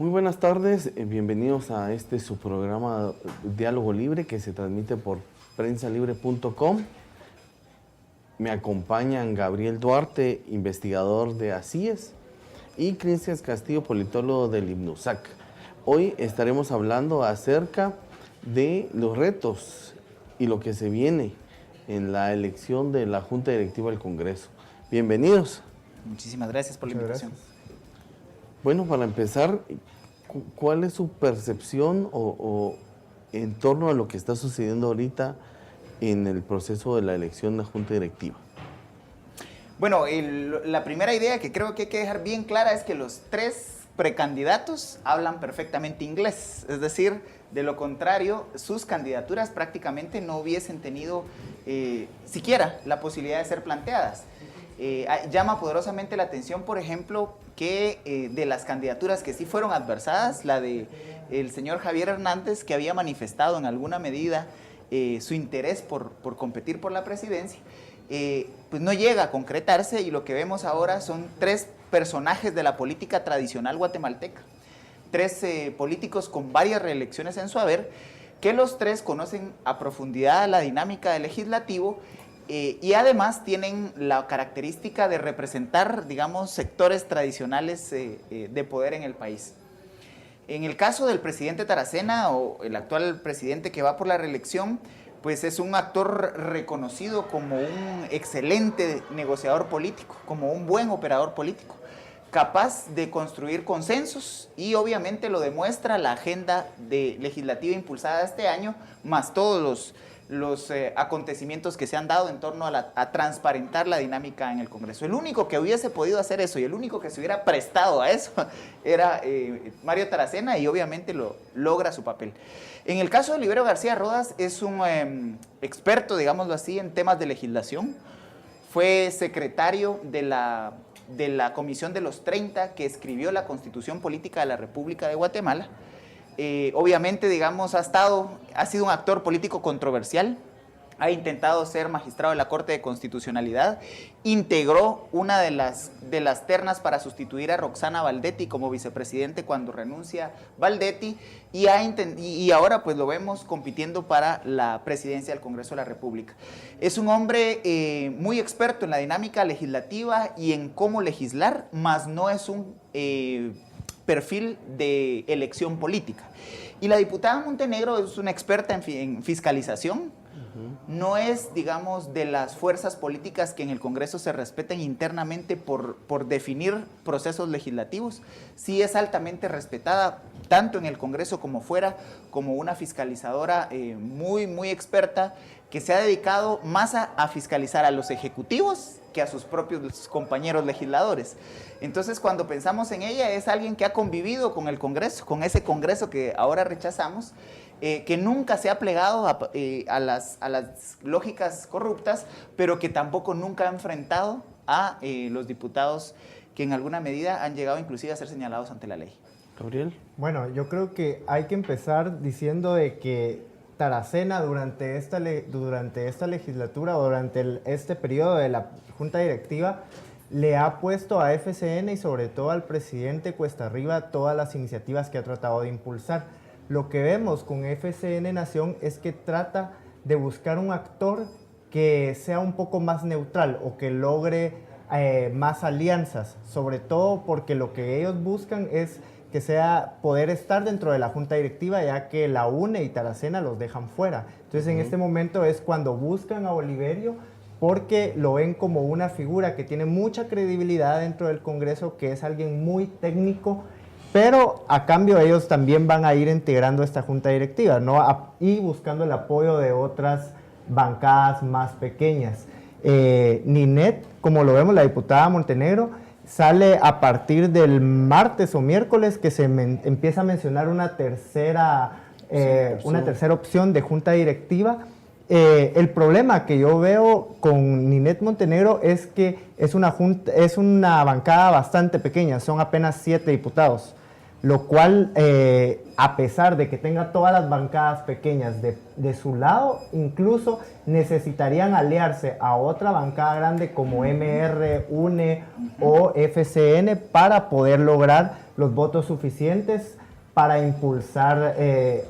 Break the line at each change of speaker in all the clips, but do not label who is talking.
Muy buenas tardes, bienvenidos a su programa Diálogo Libre que se transmite por prensalibre.com. Me acompañan Gabriel Duarte, investigador de ACIES, y Cristian Castillo, politólogo del IMNUSAC. Hoy estaremos hablando acerca de los retos y lo que se viene en la elección de la Junta Directiva del Congreso. Bienvenidos.
Muchísimas gracias por la invitación.
Bueno, para empezar, ¿cuál es su percepción o en torno a lo que está sucediendo ahorita en el proceso de la elección de la Junta Directiva?
Bueno, la primera idea que creo que hay que dejar bien clara es que los tres precandidatos hablan perfectamente inglés, es decir, de lo contrario, sus candidaturas prácticamente no hubiesen tenido siquiera la posibilidad de ser planteadas. Llama poderosamente la atención, por ejemplo, que de las candidaturas que sí fueron adversadas, la de el señor Javier Hernández, que había manifestado en alguna medida su interés por competir por la presidencia, pues no llega a concretarse, y lo que vemos ahora son tres personajes de la política tradicional guatemalteca, tres políticos con varias reelecciones en su haber, que los tres conocen a profundidad la dinámica del legislativo y además tienen la característica de representar, digamos, sectores tradicionales de poder en el país. En el caso del presidente Taracena, o el actual presidente que va por la reelección, pues es un actor reconocido como un excelente negociador político, como un buen operador político, capaz de construir consensos, y obviamente lo demuestra la agenda legislativa impulsada este año, más todos los acontecimientos que se han dado en torno a transparentar la dinámica en el Congreso. El único que hubiese podido hacer eso y el único que se hubiera prestado a eso era Mario Taracena, y obviamente logra su papel. En el caso de Libero García Rodas, es un experto, digámoslo así, en temas de legislación. Fue secretario de la Comisión de los 30 que escribió la Constitución Política de la República de Guatemala. Obviamente, digamos, ha sido un actor político controversial, ha intentado ser magistrado de la Corte de Constitucionalidad, integró una de las ternas para sustituir a Roxana Valdetti como vicepresidente cuando renuncia Valdetti, y ahora pues lo vemos compitiendo para la presidencia del Congreso de la República. Es un hombre muy experto en la dinámica legislativa y en cómo legislar, mas no es un perfil de elección política. Y la diputada Montenegro es una experta en fiscalización. No es, digamos, de las fuerzas políticas que en el Congreso se respeten internamente por definir procesos legislativos. Sí es altamente respetada, tanto en el Congreso como fuera, como una fiscalizadora muy, muy experta, que se ha dedicado más a fiscalizar a los ejecutivos que a sus propios compañeros legisladores. Entonces, cuando pensamos en ella, es alguien que ha convivido con el Congreso, con ese Congreso que ahora rechazamos, que nunca se ha plegado a las lógicas corruptas, pero que tampoco nunca ha enfrentado a los diputados que en alguna medida han llegado inclusive a ser señalados ante la ley.
Gabriel.
Bueno, yo creo que hay que empezar diciendo de que Taracena durante esta legislatura o durante este periodo de la Junta Directiva le ha puesto a FCN y sobre todo al presidente cuesta arriba todas las iniciativas que ha tratado de impulsar. Lo que vemos con FCN Nación es que trata de buscar un actor que sea un poco más neutral o que logre más alianzas, sobre todo porque lo que ellos buscan es que sea poder estar dentro de la Junta Directiva, ya que la UNE y Taracena los dejan fuera. Entonces, en este momento es cuando buscan a Oliverio, porque lo ven como una figura que tiene mucha credibilidad dentro del Congreso, que es alguien muy técnico, pero a cambio ellos también van a ir integrando esta Junta Directiva, ¿no? Y buscando el apoyo de otras bancadas más pequeñas. Ninet, como lo vemos, la diputada Montenegro, sale a partir del martes o miércoles que se empieza a mencionar una tercera opción de Junta Directiva. El problema que yo veo con Ninet Montenegro es que es una bancada bastante pequeña, son apenas 7 diputados, lo cual, a pesar de que tenga todas las bancadas pequeñas de su lado, incluso necesitarían aliarse a otra bancada grande como MR, UNE o FCN para poder lograr los votos suficientes para impulsar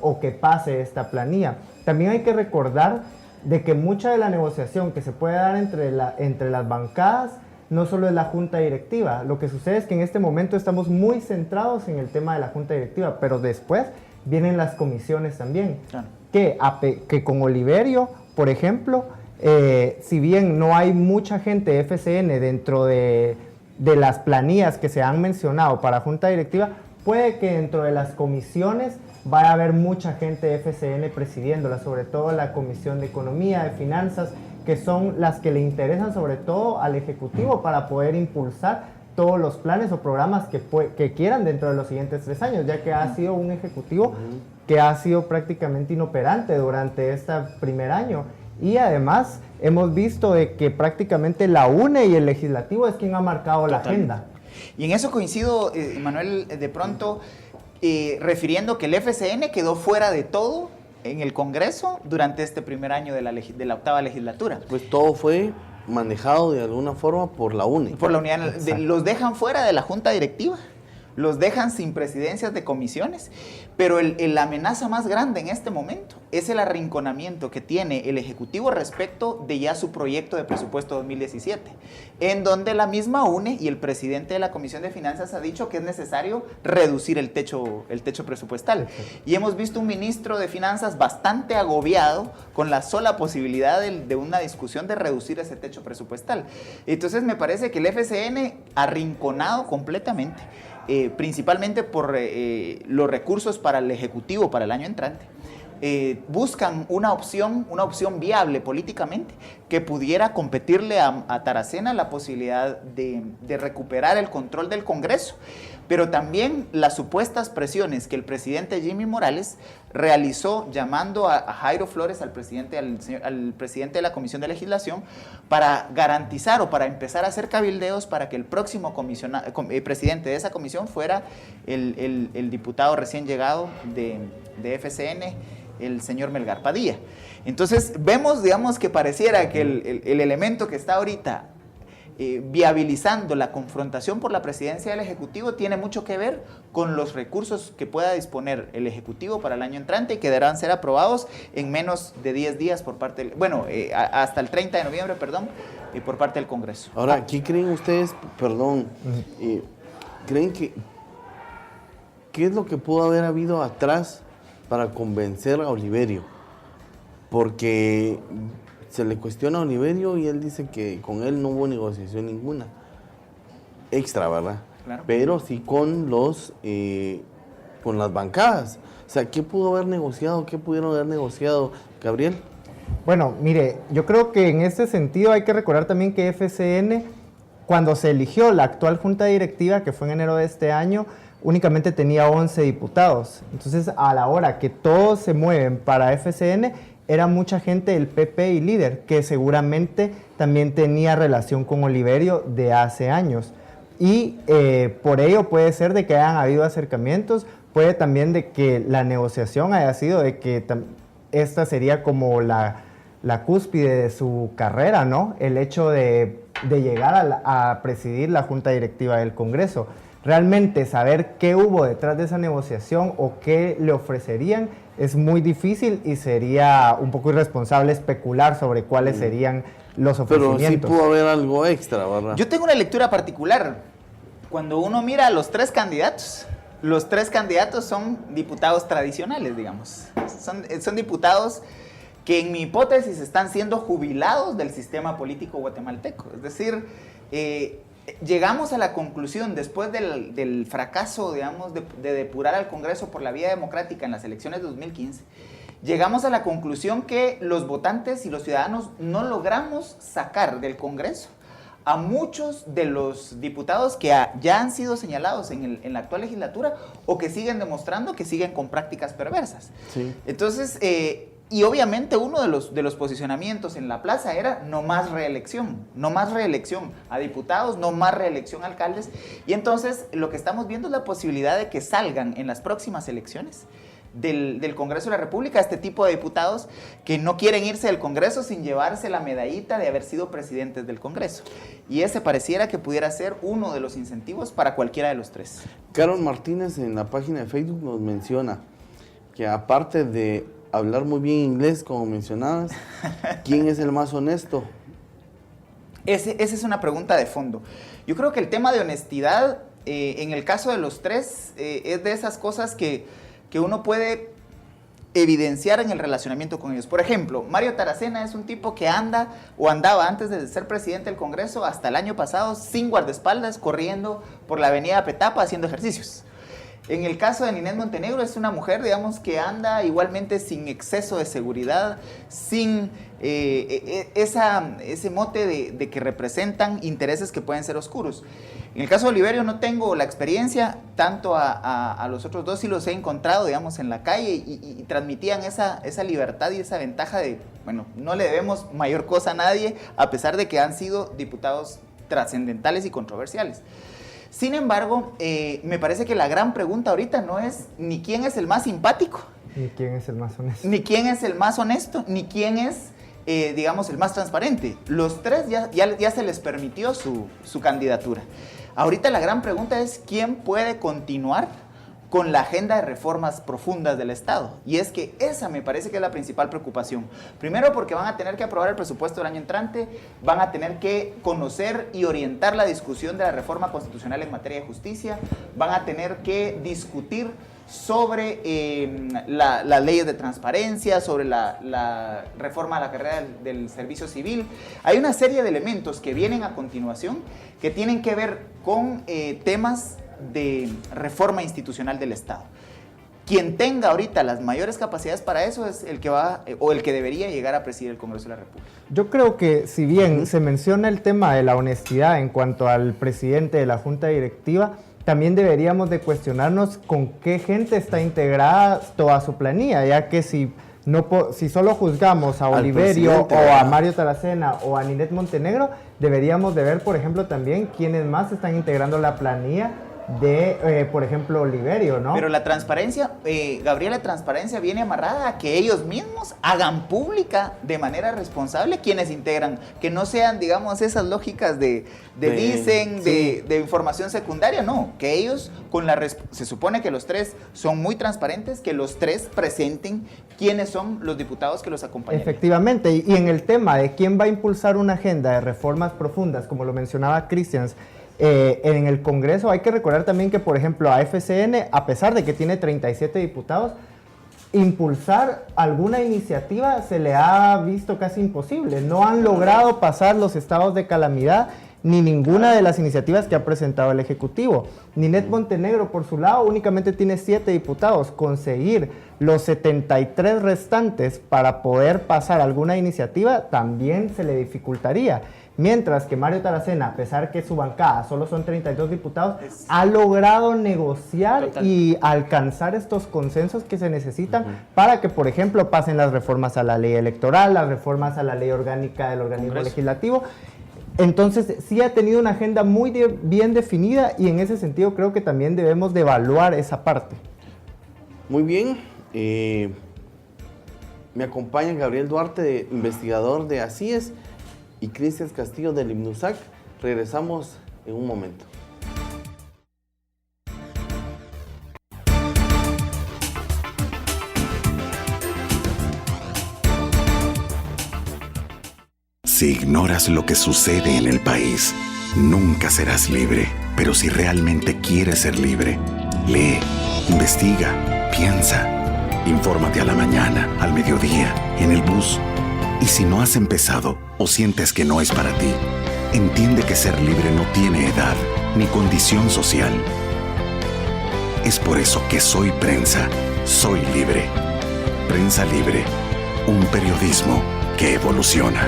o que pase esta planilla. También hay que recordar de que mucha de la negociación que se puede dar entre las bancadas no solo es la junta directiva. Lo que sucede es que en este momento estamos muy centrados en el tema de la junta directiva, pero después vienen las comisiones también. Claro. Que con Oliverio, por ejemplo, si bien no hay mucha gente de FCN dentro de las planillas que se han mencionado para junta directiva, puede que dentro de las comisiones vaya a haber mucha gente de FCN presidiéndola, sobre todo la Comisión de Economía, de Finanzas, que son las que le interesan sobre todo al Ejecutivo para poder impulsar todos los planes o programas que quieran dentro de los siguientes 3 años, ya que ha sido un Ejecutivo que ha sido prácticamente inoperante durante este primer año. Y además hemos visto de que prácticamente la UNE y el Legislativo es quien ha marcado la agenda.
Y en eso coincido, Manuel, de pronto, refiriendo que el FCN quedó fuera de todo en el Congreso durante este primer año de la 8ª legislatura.
Pues todo fue manejado de alguna forma por la UNE.
Por la unidad, los dejan fuera de la junta directiva, los dejan sin presidencias de comisiones, pero la amenaza más grande en este momento es el arrinconamiento que tiene el Ejecutivo respecto de ya su proyecto de presupuesto 2017, en donde la misma UNE y el presidente de la Comisión de Finanzas ha dicho que es necesario reducir el techo presupuestal. Y hemos visto un ministro de Finanzas bastante agobiado con la sola posibilidad de una discusión de reducir ese techo presupuestal. Entonces me parece que el FCN arrinconado completamente, principalmente por los recursos para el Ejecutivo para el año entrante, buscan una opción viable políticamente que pudiera competirle a Taracena la posibilidad de recuperar el control del Congreso, pero también las supuestas presiones que el presidente Jimmy Morales realizó llamando a Jairo Flores, al presidente de la Comisión de Legislación, para garantizar o para empezar a hacer cabildeos para que el próximo presidente de esa comisión fuera el diputado recién llegado de FCN, el señor Melgar Padilla. Entonces vemos, digamos, que pareciera que el elemento que está ahorita viabilizando la confrontación por la presidencia del Ejecutivo tiene mucho que ver con los recursos que pueda disponer el Ejecutivo para el año entrante y que deberán ser aprobados en menos de 10 días por parte hasta el 30 de noviembre, por parte del Congreso.
Ahora, ¿qué creen ustedes, creen que qué es lo que pudo haber habido atrás para convencer a Oliverio? Porque se le cuestiona a Oliverio y él dice que con él no hubo negociación ninguna extra, ¿verdad? Claro. Pero sí con las bancadas. O sea, ¿qué pudo haber negociado? ¿Qué pudieron haber negociado, Gabriel?
Bueno, mire, yo creo que en este sentido hay que recordar también que FCN, cuando se eligió la actual junta directiva, que fue en enero de este año, únicamente tenía 11 diputados. Entonces, a la hora que todos se mueven para FCN, era mucha gente del PP y Líder, que seguramente también tenía relación con Oliverio de hace años. Y por ello puede ser de que hayan habido acercamientos, puede también de que la negociación haya sido de que esta sería como la cúspide de su carrera, ¿no? El hecho de llegar a presidir la Junta Directiva del Congreso. Realmente saber qué hubo detrás de esa negociación o qué le ofrecerían es muy difícil y sería un poco irresponsable especular sobre cuáles serían los ofrecimientos.
Pero sí pudo haber algo extra, ¿verdad?
Yo tengo una lectura particular. Cuando uno mira a los tres candidatos son diputados tradicionales, digamos. Son diputados que en mi hipótesis están siendo jubilados del sistema político guatemalteco. Es decir, llegamos a la conclusión, después del fracaso, digamos, de depurar al Congreso por la vía democrática en las elecciones de 2015, llegamos a la conclusión que los votantes y los ciudadanos no logramos sacar del Congreso a muchos de los diputados que ya han sido señalados en la actual legislatura o que siguen demostrando que siguen con prácticas perversas. Sí. Entonces, y obviamente uno de los posicionamientos en la plaza era no más reelección a diputados, no más reelección a alcaldes. Y entonces lo que estamos viendo es la posibilidad de que salgan en las próximas elecciones del Congreso de la República, este tipo de diputados que no quieren irse del Congreso sin llevarse la medallita de haber sido presidentes del Congreso. Y ese pareciera que pudiera ser uno de los incentivos para cualquiera de los tres.
Carol Martínez en la página de Facebook nos menciona que aparte de hablar muy bien inglés, como mencionabas, ¿quién es el más honesto?
Esa es una pregunta de fondo. Yo creo que el tema de honestidad, en el caso de los tres, es de esas cosas que uno puede evidenciar en el relacionamiento con ellos. Por ejemplo, Mario Taracena es un tipo que anda o andaba antes de ser presidente del Congreso hasta el año pasado sin guardaespaldas, corriendo por la avenida Petapa haciendo ejercicios. En el caso de Ninette Montenegro es una mujer, digamos, que anda igualmente sin exceso de seguridad, sin ese mote de que representan intereses que pueden ser oscuros. En el caso de Oliverio no tengo la experiencia, tanto a los otros dos sí los he encontrado, digamos, en la calle y transmitían esa libertad y esa ventaja de, bueno, no le debemos mayor cosa a nadie, a pesar de que han sido diputados trascendentales y controversiales. Sin embargo, me parece que la gran pregunta ahorita no es ni quién es el más simpático,
ni quién es el más honesto,
ni quién es el más honesto, ni quién es, digamos, el más transparente. Los tres ya se les permitió su candidatura. Ahorita la gran pregunta es quién puede continuar con la agenda de reformas profundas del Estado. Y es que esa me parece que es la principal preocupación. Primero porque van a tener que aprobar el presupuesto del año entrante, van a tener que conocer y orientar la discusión de la reforma constitucional en materia de justicia, van a tener que discutir sobre las leyes de transparencia, sobre la reforma a la carrera del servicio civil. Hay una serie de elementos que vienen a continuación que tienen que ver con temas de reforma institucional del Estado. Quien tenga ahorita las mayores capacidades para eso es el que va o el que debería llegar a presidir el Congreso de la República.
Yo creo que si bien se menciona el tema de la honestidad en cuanto al presidente de la Junta Directiva, también deberíamos de cuestionarnos con qué gente está integrada toda su planilla, ya que si solo juzgamos a Oliverio o a Mario Taracena o a Ninette Montenegro, deberíamos de ver, por ejemplo, también quiénes más están integrando la planilla de, por ejemplo, Oliverio, ¿no?
Pero la transparencia, Gabriela, la transparencia viene amarrada a que ellos mismos hagan pública de manera responsable quienes integran, que no sean, digamos, esas lógicas de información secundaria, no, que ellos se supone que los tres son muy transparentes, que los tres presenten quiénes son los diputados que los acompañan.
Efectivamente, y en el tema de quién va a impulsar una agenda de reformas profundas, como lo mencionaba Cristian, en el Congreso hay que recordar también que, por ejemplo, a FCN, a pesar de que tiene 37 diputados, impulsar alguna iniciativa se le ha visto casi imposible. No han logrado pasar los estados de calamidad ni ninguna de las iniciativas que ha presentado el Ejecutivo. Ninette Montenegro, por su lado, únicamente tiene 7 diputados. Conseguir los 73 restantes para poder pasar alguna iniciativa también se le dificultaría. Mientras que Mario Taracena, a pesar que su bancada solo son 32 diputados, ha logrado negociar y alcanzar estos consensos que se necesitan para que, por ejemplo, pasen las reformas a la ley electoral, las reformas a la ley orgánica del organismo legislativo. Entonces, sí ha tenido una agenda muy bien definida y en ese sentido creo que también debemos de evaluar esa parte.
Muy bien. Me acompaña Gabriel Duarte, investigador de ACIES, y Cristian Castillo del IMNUSAC. Regresamos en un momento.
Si ignoras lo que sucede en el país, nunca serás libre. Pero si realmente quieres ser libre, lee, investiga, piensa. Infórmate a la mañana, al mediodía, en el bus. Y si no has empezado o sientes que no es para ti, entiende que ser libre no tiene edad ni condición social. Es por eso que Soy Prensa, soy libre. Prensa Libre, un periodismo que evoluciona.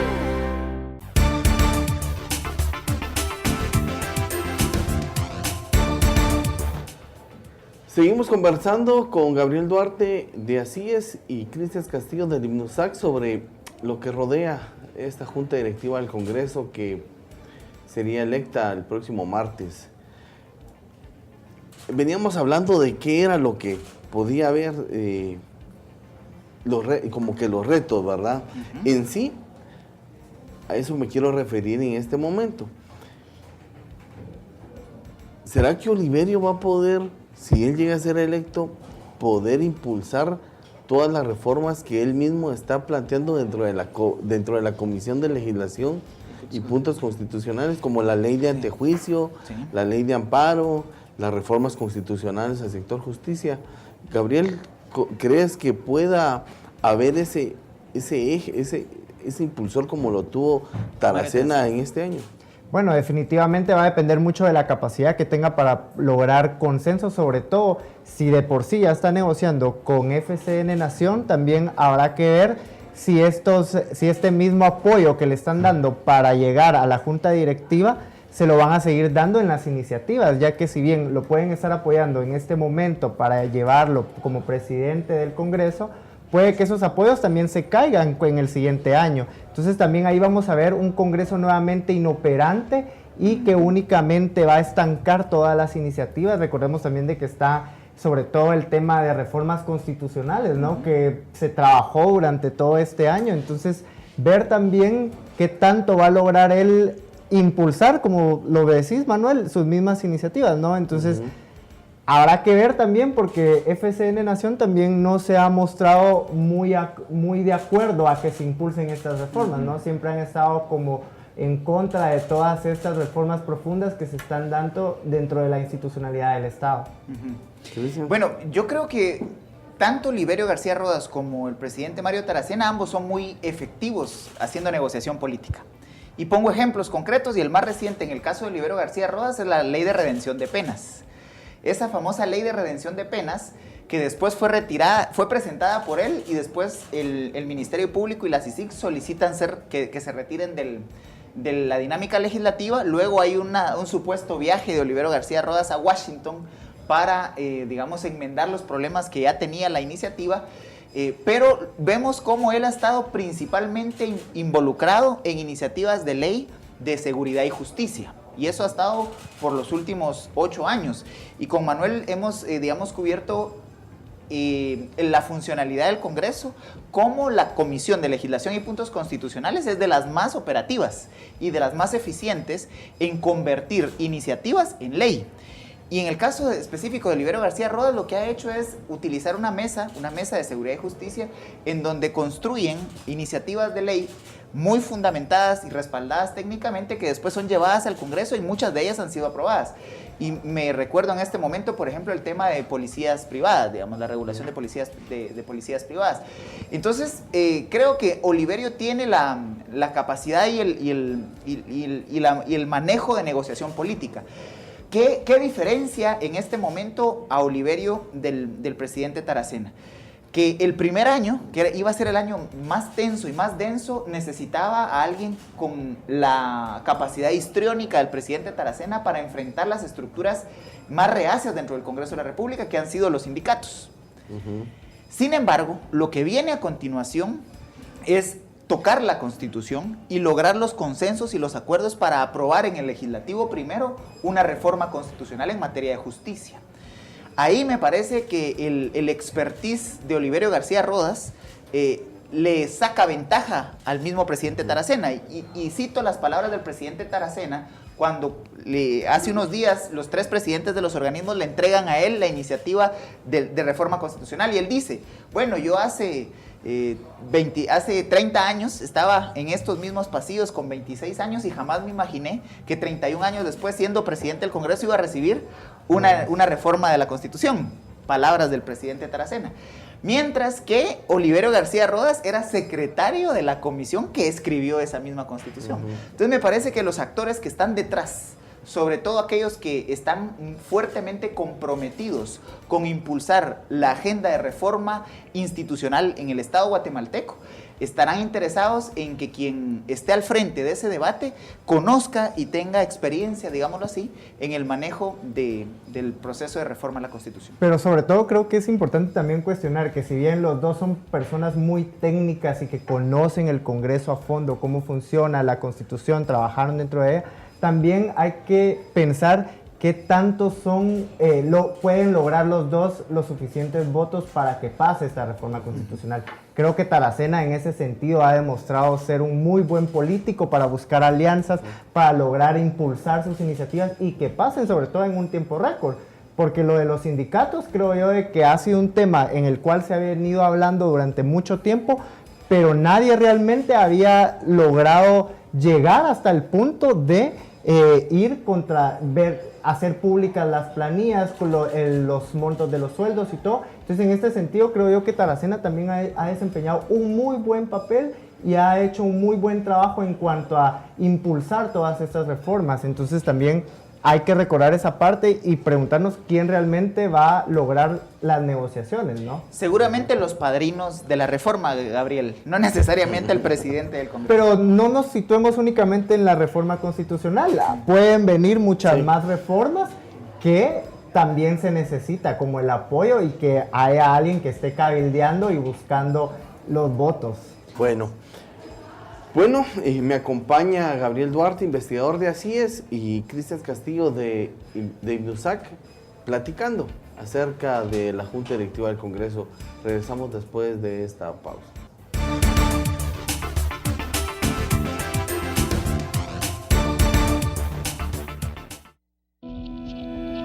Seguimos conversando con Gabriel Duarte de ACIES y Cristian Castillo del IMNUSAC sobre lo que rodea esta Junta Directiva del Congreso que sería electa el próximo martes. Veníamos hablando de qué era lo que podía haber como que los retos, ¿verdad? En sí, a eso me quiero referir en este momento. ¿Será que Oliverio va a poder, si él llega a ser electo, poder impulsar todas las reformas que él mismo está planteando dentro de la Comisión de Legislación y Puntos Constitucionales, como la ley de antejuicio, la ley de amparo, las reformas constitucionales al sector justicia? Gabriel, ¿crees que pueda haber ese eje, ese impulsor como lo tuvo Taracena en este año?
Bueno, definitivamente va a depender mucho de la capacidad que tenga para lograr consenso, sobre todo si de por sí ya está negociando con FCN Nación, también habrá que ver si este mismo apoyo que le están dando para llegar a la junta directiva se lo van a seguir dando en las iniciativas, ya que si bien lo pueden estar apoyando en este momento para llevarlo como presidente del Congreso, puede que esos apoyos también se caigan en el siguiente año. Entonces también ahí vamos a ver un Congreso nuevamente inoperante y que únicamente va a estancar todas las iniciativas. Recordemos también de que está sobre todo el tema de reformas constitucionales, ¿no? Que se trabajó durante todo este año. Entonces ver también qué tanto va a lograr él impulsar, como lo decís, Manuel, sus mismas iniciativas, ¿no? Entonces habrá que ver también, porque FCN Nación también no se ha mostrado muy de acuerdo a que se impulsen estas reformas, ¿no? Siempre han estado como en contra de todas estas reformas profundas que se están dando dentro de la institucionalidad del Estado.
Bueno, yo creo que tanto Oliverio García Rodas como el presidente Mario Taracena, ambos son muy efectivos haciendo negociación política. Y pongo ejemplos concretos, y el más reciente en el caso de Oliverio García Rodas es la Ley de Redención de Penas. Esa famosa Ley de Redención de Penas que después fue presentada por él, y después el Ministerio Público y la CICIG solicitan que se retiren de la dinámica legislativa. Luego hay un supuesto viaje de Oliverio García Rodas a Washington para, digamos, enmendar los problemas que ya tenía la iniciativa. Pero vemos cómo él ha estado principalmente involucrado en iniciativas de ley de seguridad y justicia. Y eso ha estado por los últimos 8 años. Y con Manuel hemos, digamos, cubierto la funcionalidad del Congreso, como la Comisión de Legislación y Puntos Constitucionales es de las más operativas y de las más eficientes en convertir iniciativas en ley. Y en el caso específico de Oliverio García Rodas, lo que ha hecho es utilizar una mesa de seguridad y justicia, en donde construyen iniciativas de ley muy fundamentadas y respaldadas técnicamente, que después son llevadas al Congreso, y muchas de ellas han sido aprobadas. Y me recuerdo en este momento, por ejemplo, el tema de policías privadas, digamos, la regulación de policías privadas. Entonces, creo que Oliverio tiene la capacidad y el manejo de negociación política. ¿Qué diferencia en este momento a Oliverio del presidente Taracena? Que el primer año, que iba a ser el año más tenso y más denso, necesitaba a alguien con la capacidad histriónica del presidente Taracena para enfrentar las estructuras más reacias dentro del Congreso de la República, que han sido los sindicatos. Sin embargo, lo que viene a continuación es tocar la Constitución y lograr los consensos y los acuerdos para aprobar en el Legislativo primero una reforma constitucional en materia de justicia. Ahí me parece que el expertise de Oliverio García Rodas le saca ventaja al mismo presidente Taracena. Y cito las palabras del presidente Taracena cuando hace unos días los 3 presidentes de los organismos le entregan a él la iniciativa de reforma constitucional. Y él dice, bueno, yo hace 30 años estaba en estos mismos pasillos con 26 años y jamás me imaginé que 31 años después, siendo presidente del Congreso, iba a recibir una reforma de la Constitución. Palabras del presidente Taracena. Mientras que Oliverio García Rodas era secretario de la comisión que escribió esa misma Constitución. Entonces me parece que los actores que están detrás, sobre todo aquellos que están fuertemente comprometidos con impulsar la agenda de reforma institucional en el Estado guatemalteco, estarán interesados en que quien esté al frente de ese debate conozca y tenga experiencia, digámoslo así, en el manejo del proceso de reforma a la Constitución.
Pero sobre todo creo que es importante también cuestionar que si bien los dos son personas muy técnicas y que conocen el Congreso a fondo, cómo funciona la Constitución, trabajaron dentro de ella, también hay que pensar ¿qué tanto pueden lograr los dos los suficientes votos para que pase esta reforma constitucional? Creo que Taracena en ese sentido ha demostrado ser un muy buen político para buscar alianzas, para lograr impulsar sus iniciativas y que pasen sobre todo en un tiempo récord. Porque lo de los sindicatos creo yo de que ha sido un tema en el cual se ha venido hablando durante mucho tiempo, pero nadie realmente había logrado llegar hasta el punto de hacer públicas las planillas, con los montos de los sueldos y todo. Entonces, en este sentido, creo yo que Taracena también ha desempeñado un muy buen papel y ha hecho un muy buen trabajo en cuanto a impulsar todas estas reformas. Entonces, también hay que recordar esa parte y preguntarnos quién realmente va a lograr las negociaciones, ¿no?
Seguramente los padrinos de la reforma, Gabriel, no necesariamente el presidente del Congreso.
Pero no nos situemos únicamente en la reforma constitucional. Pueden venir muchas más reformas que también se necesita, como el apoyo y que haya alguien que esté cabildeando y buscando los votos.
Bueno, me acompaña Gabriel Duarte, investigador de ACIES, y Cristian Castillo de INUSAC, platicando acerca de la Junta Directiva del Congreso. Regresamos después de esta pausa.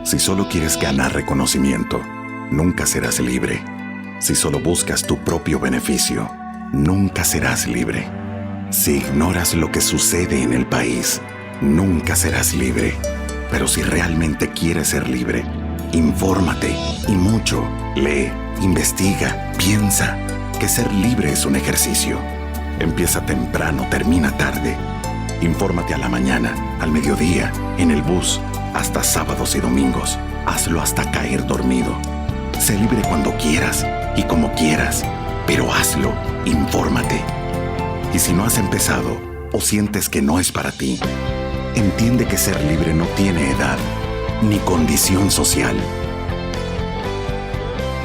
Si solo quieres ganar reconocimiento, nunca serás libre. Si solo buscas tu propio beneficio, nunca serás libre. Si ignoras lo que sucede en el país, nunca serás libre. Pero si realmente quieres ser libre, infórmate y mucho. Lee, investiga, piensa. Que ser libre es un ejercicio. Empieza temprano, termina tarde. Infórmate a la mañana, al mediodía, en el bus, hasta sábados y domingos. Hazlo hasta caer dormido. Sé libre cuando quieras y como quieras, pero hazlo, infórmate. Y si no has empezado o sientes que no es para ti, entiende que ser libre no tiene edad ni condición social.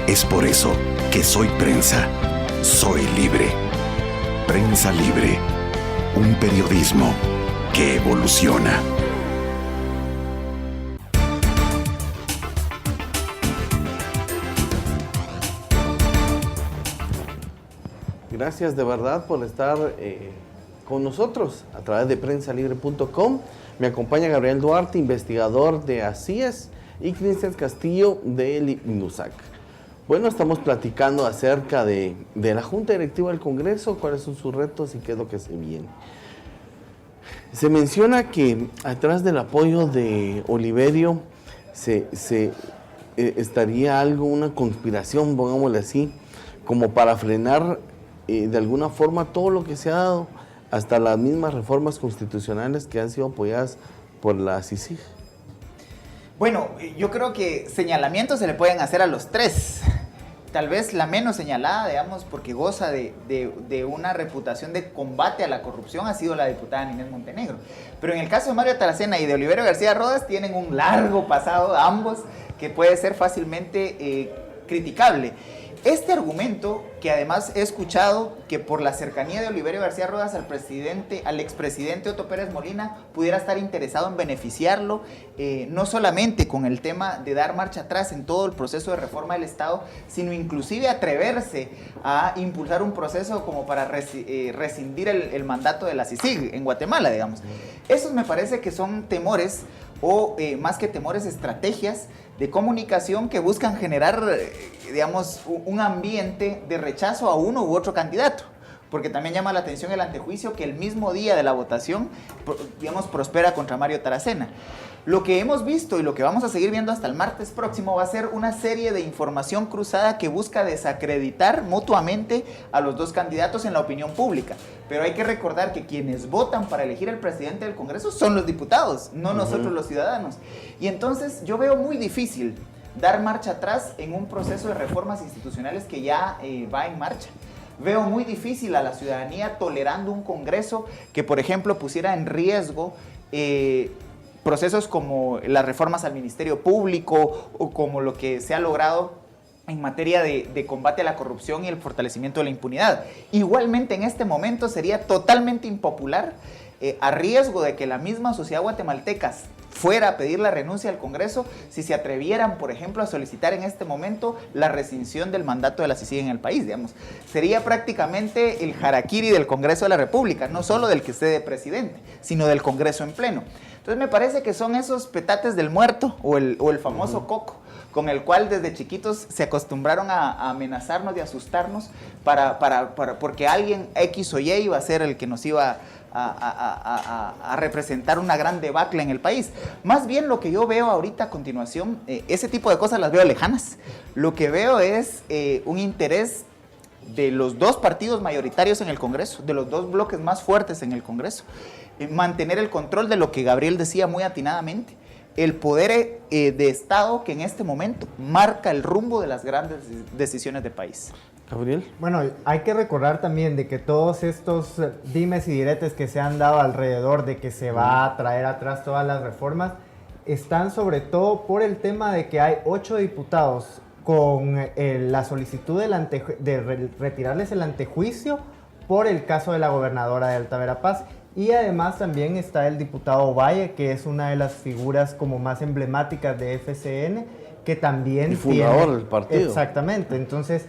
Es por eso que Soy Prensa, soy libre. Prensa Libre, un periodismo que evoluciona.
Gracias de verdad por estar con nosotros a través de prensalibre.com. Me acompaña Gabriel Duarte, investigador de ACIES, y Cristian Castillo de INUSAC. Bueno, estamos platicando acerca de la Junta Directiva del Congreso, cuáles son sus retos y qué es lo que se viene. Se menciona que atrás del apoyo de Oliverio estaría una conspiración, pongámosle así, como para frenar de alguna forma todo lo que se ha dado, hasta las mismas reformas constitucionales que han sido apoyadas por la CICIG.
Bueno, yo creo que señalamientos se le pueden hacer a los tres. Tal vez la menos señalada, digamos, porque goza de una reputación de combate a la corrupción, ha sido la diputada Ninés Montenegro. Pero en el caso de Mario Taracena y de Oliverio García Rodas, tienen un largo pasado ambos que puede ser fácilmente criticable. Este argumento, que además he escuchado que por la cercanía de Oliverio García Rodas al expresidente Otto Pérez Molina, pudiera estar interesado en beneficiarlo, no solamente con el tema de dar marcha atrás en todo el proceso de reforma del Estado, sino inclusive atreverse a impulsar un proceso como para rescindir el mandato de la CICIG en Guatemala, digamos. Esos me parece que son temores, o más que temores, estrategias de comunicación que buscan generar, digamos, un ambiente de rechazo a uno u otro candidato. Porque también llama la atención el antejuicio que el mismo día de la votación, digamos, prospera contra Mario Taracena. Lo que hemos visto y lo que vamos a seguir viendo hasta el martes próximo va a ser una serie de información cruzada que busca desacreditar mutuamente a los dos candidatos en la opinión pública. Pero hay que recordar que quienes votan para elegir al presidente del Congreso son los diputados, no nosotros los ciudadanos. Y entonces yo veo muy difícil dar marcha atrás en un proceso de reformas institucionales que ya va en marcha. Veo muy difícil a la ciudadanía tolerando un Congreso que, por ejemplo, pusiera en riesgo procesos como las reformas al Ministerio Público o como lo que se ha logrado en materia de combate a la corrupción y el fortalecimiento de la impunidad. Igualmente, en este momento sería totalmente impopular, a riesgo de que la misma sociedad guatemalteca fuera a pedir la renuncia al Congreso si se atrevieran, por ejemplo, a solicitar en este momento la rescisión del mandato de la CICIG en el país, digamos. Sería prácticamente el harakiri del Congreso de la República, no solo del que esté de presidente, sino del Congreso en pleno. Entonces me parece que son esos petates del muerto o el famoso coco, con el cual desde chiquitos se acostumbraron a amenazarnos y asustarnos porque alguien X o Y iba a ser el que nos iba a representar una gran debacle en el país. Más bien lo que yo veo ahorita a continuación, ese tipo de cosas las veo lejanas. Lo que veo es un interés de los dos partidos mayoritarios en el Congreso, de los dos bloques más fuertes en el Congreso, mantener el control de lo que Gabriel decía muy atinadamente, el poder de Estado que en este momento marca el rumbo de las grandes decisiones del país.
Gabriel.
Bueno, hay que recordar también de que todos estos dimes y diretes que se han dado alrededor de que se va a traer atrás todas las reformas, están sobre todo por el tema de que hay 8 diputados con la solicitud de retirarles el antejuicio por el caso de la gobernadora de Alta Verapaz. Y además también está el diputado Valle, que es una de las figuras como más emblemáticas de FCN, que también
el fundador del partido.
Exactamente, entonces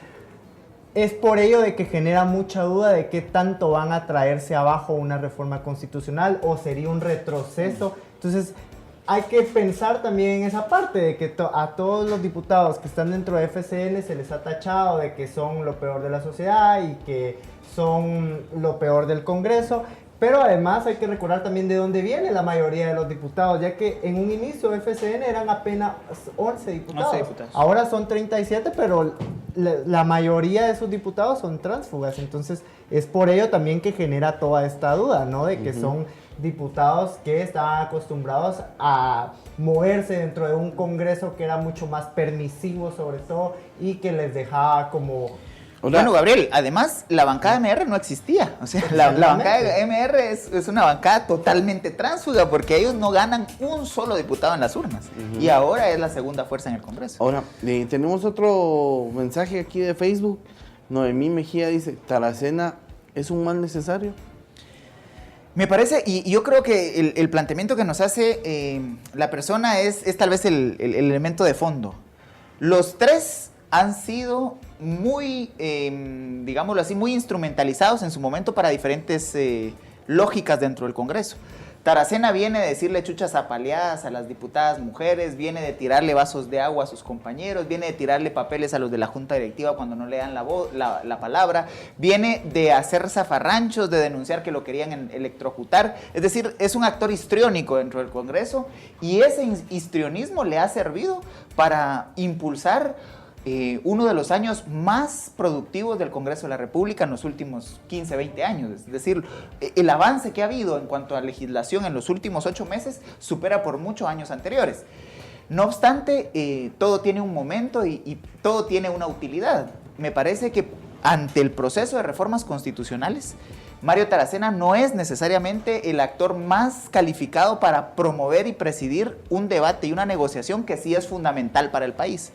es por ello de que genera mucha duda de qué tanto van a traerse abajo una reforma constitucional o sería un retroceso. Entonces hay que pensar también en esa parte de que a todos los diputados que están dentro de FCN se les ha tachado de que son lo peor de la sociedad y que son lo peor del Congreso. Pero además hay que recordar también de dónde viene la mayoría de los diputados, ya que en un inicio FCN eran apenas 11 diputados.
11 diputados.
Ahora son 37, pero la mayoría de esos diputados son tránsfugas. Entonces es por ello también que genera toda esta duda, ¿no? De que son diputados que estaban acostumbrados a moverse dentro de un Congreso que era mucho más permisivo sobre todo y que les dejaba como...
Bueno, Gabriel, además la bancada MR no existía, o sea, la bancada MR es una bancada totalmente tránsfuga porque ellos no ganan un solo diputado en las urnas y ahora es la segunda fuerza en el Congreso.
Ahora, tenemos otro mensaje aquí de Facebook. Noemí Mejía dice, ¿Taracena es un mal necesario?
Me parece, y yo creo que el planteamiento que nos hace la persona es tal vez el elemento de fondo. Los tres han sido muy, digámoslo así, muy instrumentalizados en su momento para diferentes lógicas dentro del Congreso. Taracena viene de decirle chuchas apaleadas a las diputadas mujeres, viene de tirarle vasos de agua a sus compañeros, viene de tirarle papeles a los de la Junta Directiva cuando no le dan la palabra, viene de hacer zafarranchos, de denunciar que lo querían electrocutar. Es decir, es un actor histriónico dentro del Congreso y ese histrionismo le ha servido para impulsar uno de los años más productivos del Congreso de la República en los últimos 15, 20 años. Es decir, el avance que ha habido en cuanto a legislación en los últimos 8 meses supera por muchos años anteriores. No obstante, todo tiene un momento y todo tiene una utilidad. Me parece que ante el proceso de reformas constitucionales, Mario Taracena no es necesariamente el actor más calificado para promover y presidir un debate y una negociación que sí es fundamental para el país.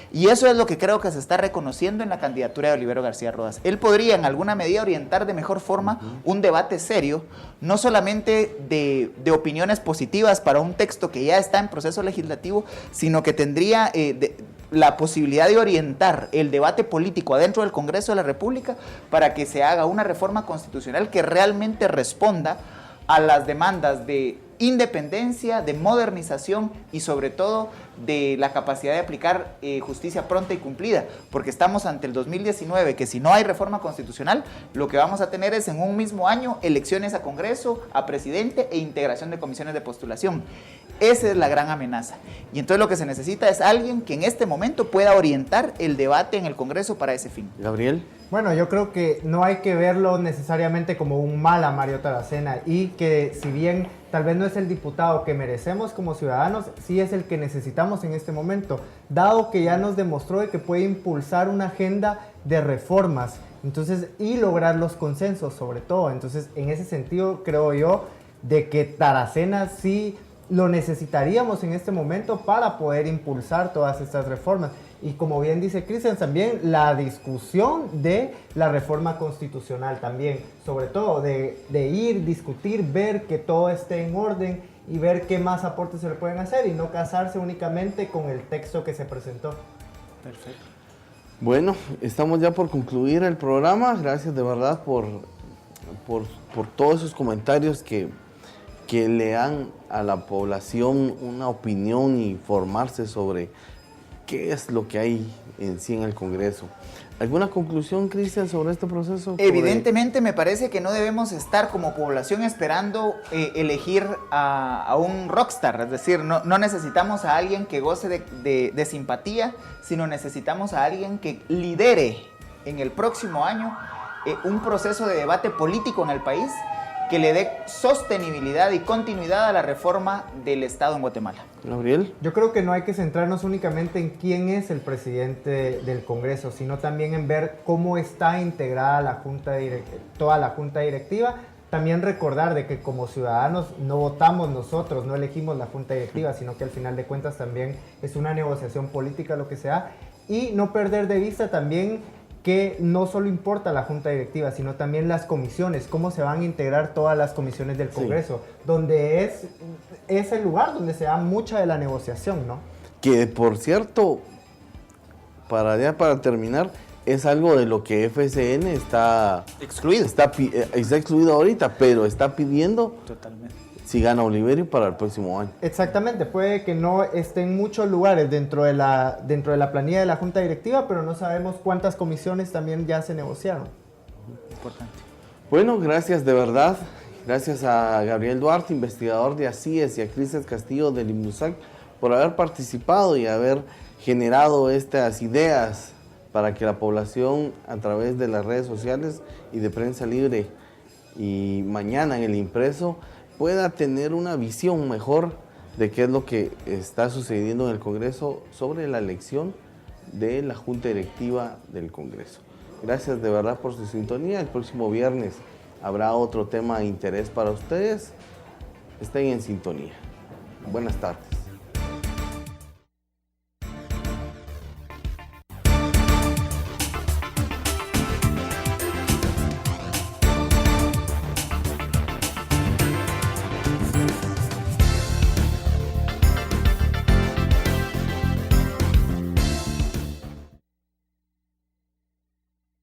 Y eso es lo que creo que se está reconociendo en la candidatura de Olivero García Rodas. Él podría en alguna medida orientar de mejor forma un debate serio, no solamente de opiniones positivas para un texto que ya está en proceso legislativo, sino que tendría la posibilidad de orientar el debate político adentro del Congreso de la República para que se haga una reforma constitucional que realmente responda a las demandas de independencia, de modernización y sobre todo de la capacidad de aplicar justicia pronta y cumplida, porque estamos ante el 2019, que si no hay reforma constitucional, lo que vamos a tener es en un mismo año elecciones a Congreso, a presidente e integración de comisiones de postulación. Esa es la gran amenaza. Y entonces lo que se necesita es alguien que en este momento pueda orientar el debate en el Congreso para ese fin.
Gabriel.
Bueno, yo creo que no hay que verlo necesariamente como un mal a Mario Taracena y que si bien tal vez no es el diputado que merecemos como ciudadanos, sí es el que necesitamos en este momento, dado que ya nos demostró de que puede impulsar una agenda de reformas, entonces, y lograr los consensos sobre todo. Entonces, en ese sentido, creo yo de que Taracena sí lo necesitaríamos en este momento para poder impulsar todas estas reformas. y como bien dice Cristian, también la discusión de la reforma constitucional también, sobre todo de ir, discutir, ver que todo esté en orden y ver qué más aportes se le pueden hacer y no casarse únicamente con el texto que se presentó.
Perfecto.
Bueno, estamos ya por concluir el programa. Gracias de verdad por todos esos comentarios que le dan a la población una opinión y formarse sobre qué es lo que hay en sí en el Congreso. ¿Alguna conclusión, Cristian, sobre este proceso?
Evidentemente me parece que no debemos estar como población esperando elegir a un rockstar, es decir, no necesitamos a alguien que goce de simpatía, sino necesitamos a alguien que lidere en el próximo año un proceso de debate político en el país que le dé sostenibilidad y continuidad a la reforma del Estado en Guatemala.
Gabriel.
Yo creo que no hay que centrarnos únicamente en quién es el presidente del Congreso, sino también en ver cómo está integrada la toda la Junta Directiva. También recordar de que como ciudadanos no votamos nosotros, no elegimos la Junta Directiva, sino que al final de cuentas también es una negociación política lo que sea. Y no perder de vista también que no solo importa la Junta Directiva, sino también las comisiones, cómo se van a integrar todas las comisiones del Congreso, donde es el lugar donde se da mucha de la negociación, ¿no?
Que, por cierto, para terminar, es algo de lo que FCN está excluido. Está excluido ahorita, pero está pidiendo
Totalmente.
si gana Oliverio para el próximo año.
Exactamente, puede que no esté en muchos lugares dentro de la planilla de la Junta Directiva, pero no sabemos cuántas comisiones también ya se negociaron.
Importante.
Bueno, gracias de verdad. Gracias a Gabriel Duarte, investigador de ACIES, y a Cristian Castillo del IMNUSAC por haber participado y haber generado estas ideas para que la población, a través de las redes sociales y de Prensa Libre y mañana en el impreso, pueda tener una visión mejor de qué es lo que está sucediendo en el Congreso sobre la elección de la Junta Directiva del Congreso. Gracias de verdad por su sintonía. El próximo viernes habrá otro tema de interés para ustedes. Estén en sintonía. Buenas tardes.